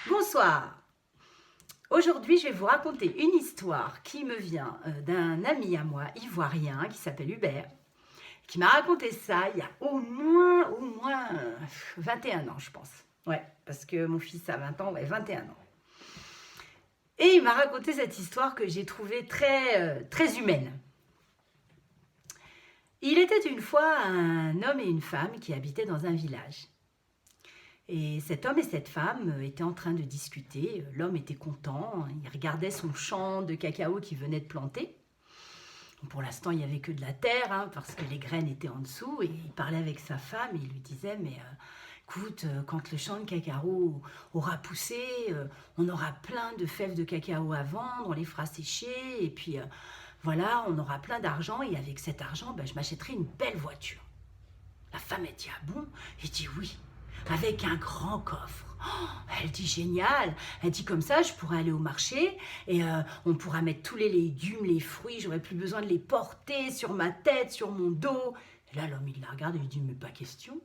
Bonsoir. Aujourd'hui, je vais vous raconter une histoire qui me vient d'un ami à moi, ivoirien, qui s'appelle Hubert, qui m'a raconté ça il y a au moins 21 ans, je pense. Ouais, parce que mon fils a 20 ans, ouais, 21 ans. Et il m'a raconté cette histoire que j'ai trouvée très humaine. Il était une fois un homme et une femme qui habitaient dans un village. Et cet homme et cette femme étaient en train de discuter. L'homme était content, il regardait son champ de cacao qu'il venait de planter. Pour l'instant, il n'y avait que de la terre, parce que les graines étaient en dessous. Et il parlait avec sa femme et il lui disait, mais écoute, quand le champ de cacao aura poussé, on aura plein de fèves de cacao à vendre, on les fera sécher, et puis voilà, on aura plein d'argent, et avec cet argent, je m'achèterai une belle voiture. La femme, elle dit, ah bon? Il dit oui, avec un grand coffre. Oh, elle dit génial. Elle dit comme ça, je pourrais aller au marché et on pourra mettre tous les légumes, les fruits. J'aurais plus besoin de les porter sur ma tête, sur mon dos. Et là, l'homme, il la regarde et lui dit, mais pas question.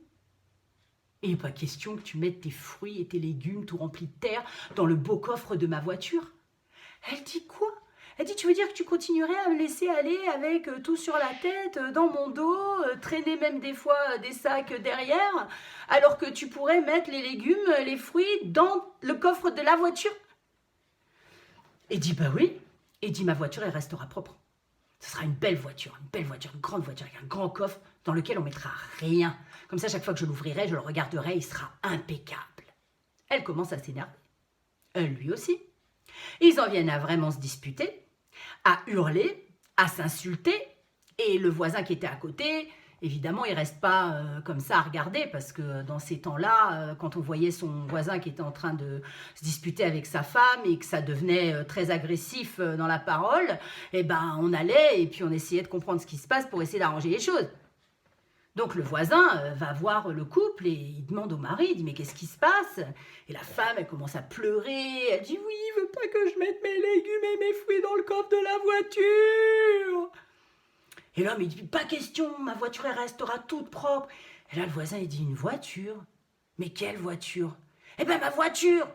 Et pas question que tu mettes tes fruits et tes légumes tout remplis de terre dans le beau coffre de ma voiture. Elle dit quoi? Elle dit, tu veux dire que tu continuerais à me laisser aller avec tout sur la tête, dans mon dos, traîner même des fois des sacs derrière, alors que tu pourrais mettre les légumes, les fruits dans le coffre de la voiture? Et dit, bah oui. Et dit, ma voiture, elle restera propre. Ce sera une belle voiture, une grande voiture, avec un grand coffre dans lequel on mettra rien. Comme ça, chaque fois que je l'ouvrirai, je le regarderai, il sera impeccable. Elle commence à s'énerver. Lui aussi. Ils en viennent à vraiment se disputer, à hurler, à s'insulter. Et le voisin qui était à côté, évidemment, il ne reste pas comme ça à regarder, parce que dans ces temps-là, quand on voyait son voisin qui était en train de se disputer avec sa femme et que ça devenait très agressif dans la parole, on allait et puis on essayait de comprendre ce qui se passe pour essayer d'arranger les choses. Donc le voisin va voir le couple et il demande au mari, il dit, mais qu'est-ce qui se passe? Et la femme, elle commence à pleurer, elle dit, oui, il veut pas que je mette mes légumes et mes fruits dans le coffre de la voiture. Et l'homme, il dit, pas question, ma voiture, elle restera toute propre. Et là, le voisin, il dit, une voiture? Mais quelle voiture? Eh ben, ma voiture!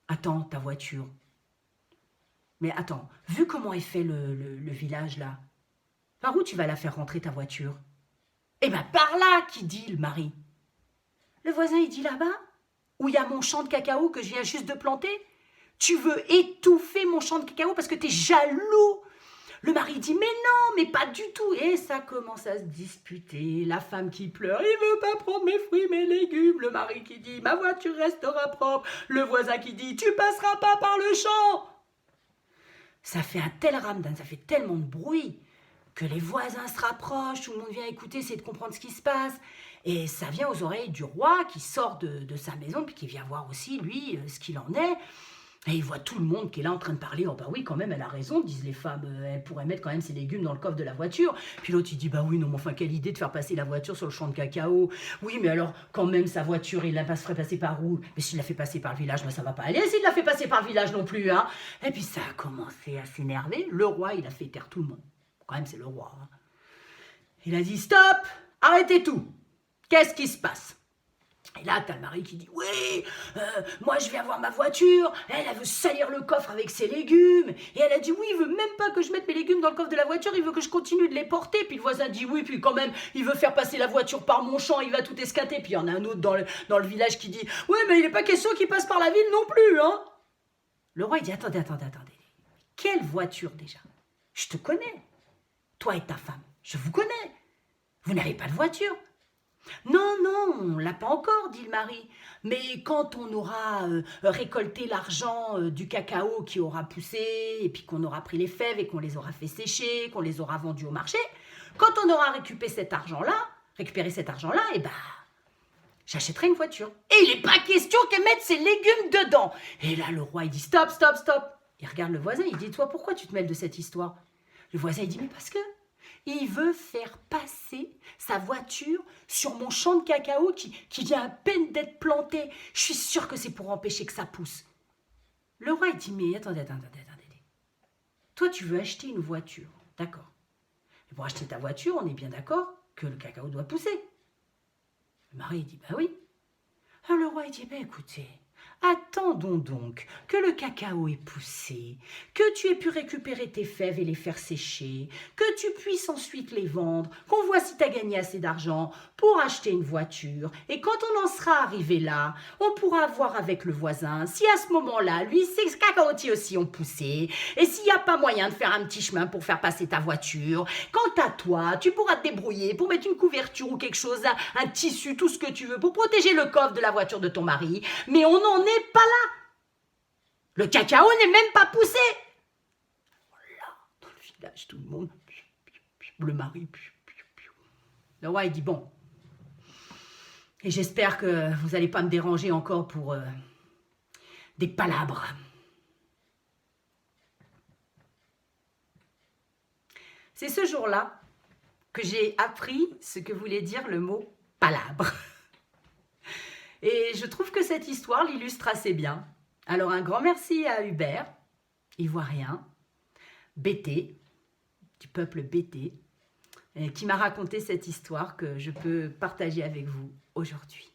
Attends, ta voiture. Mais attends, vu comment est fait le village, là, par où tu vas la faire rentrer, ta voiture? Eh ben, par là, qui dit le mari. Le voisin, il dit, là-bas, où il y a mon champ de cacao que je viens juste de planter. Tu veux étouffer mon champ de cacao parce que t'es jaloux. Le mari dit, mais non, mais pas du tout. Et ça commence à se disputer. La femme qui pleure, il veut pas prendre mes fruits, mes légumes. Le mari qui dit, ma voiture restera propre. Le voisin qui dit, tu passeras pas par le champ. Ça fait un tel ramdam, ça fait tellement de bruit que les voisins se rapprochent, tout le monde vient écouter, essayer de comprendre ce qui se passe. Et ça vient aux oreilles du roi qui sort de sa maison, puis qui vient voir aussi, lui, ce qu'il en est. Et il voit tout le monde qui est là en train de parler. Oh bah oui, quand même, elle a raison, disent les femmes. Elle pourrait mettre quand même ses légumes dans le coffre de la voiture. Puis l'autre, il dit, bah oui, non, mais enfin, quelle idée de faire passer la voiture sur le champ de cacao. Oui, mais alors, quand même, sa voiture, il la ferait passer par où? Mais s'il la fait passer par le village, ça va pas aller. S'il la fait passer par le village non plus, hein. Et puis ça a commencé à s'énerver. Le roi, il a fait taire tout le monde. Quand même, c'est le roi. Il a dit, stop, arrêtez tout. Qu'est-ce qui se passe? Et là, t'as le mari qui dit, oui, moi je viens voir ma voiture, elle veut salir le coffre avec ses légumes, et elle a dit, oui, il veut même pas que je mette mes légumes dans le coffre de la voiture, il veut que je continue de les porter. Puis le voisin dit, oui, puis quand même, il veut faire passer la voiture par mon champ, il va tout escater. Puis il y en a un autre dans le village qui dit, oui, mais il n'est pas question qu'il passe par la ville non plus, hein. Le roi, il dit, attendez, quelle voiture déjà? Je te connais, toi et ta femme, je vous connais, vous n'avez pas de voiture. Non, on ne l'a pas encore, dit le mari. Mais quand on aura récolté l'argent du cacao qui aura poussé, et puis qu'on aura pris les fèves et qu'on les aura fait sécher, qu'on les aura vendus au marché, quand on aura récupéré cet argent-là, j'achèterai une voiture. Et il n'est pas question qu'elle mette ses légumes dedans. Et là, le roi, il dit, stop. Il regarde le voisin, il dit, toi, pourquoi tu te mêles de cette histoire? Le voisin, il dit, mais parce que il veut faire passer sa voiture sur mon champ de cacao qui vient à peine d'être planté. Je suis sûre que c'est pour empêcher que ça pousse. Le roi, il dit, mais attendez. Toi, tu veux acheter une voiture, d'accord. Mais pour acheter ta voiture, on est bien d'accord que le cacao doit pousser. Le mari, il dit, bah oui. Alors le roi, il dit, écoutez, Attendons donc que le cacao ait poussé, que tu aies pu récupérer tes fèves et les faire sécher, que tu puisses ensuite les vendre, qu'on voit si tu as gagné assez d'argent pour acheter une voiture. Et quand on en sera arrivé là, on pourra voir avec le voisin si à ce moment-là, lui, ses cacaotiers aussi ont poussé, et s'il n'y a pas moyen de faire un petit chemin pour faire passer ta voiture. Quant à toi, tu pourras te débrouiller pour mettre une couverture ou quelque chose, un tissu, tout ce que tu veux, pour protéger le coffre de la voiture de ton mari. Mais on n'en est pas là. Le cacao n'est même pas poussé. Là, dans le village, tout le monde, le mari. Le roi, il dit bon. Et j'espère que vous n'allez pas me déranger encore pour des palabres. C'est ce jour-là que j'ai appris ce que voulait dire le mot palabre. Et je trouve que cette histoire l'illustre assez bien. Alors un grand merci à Hubert, ivoirien, Bété, du peuple Bété, qui m'a raconté cette histoire que je peux partager avec vous aujourd'hui.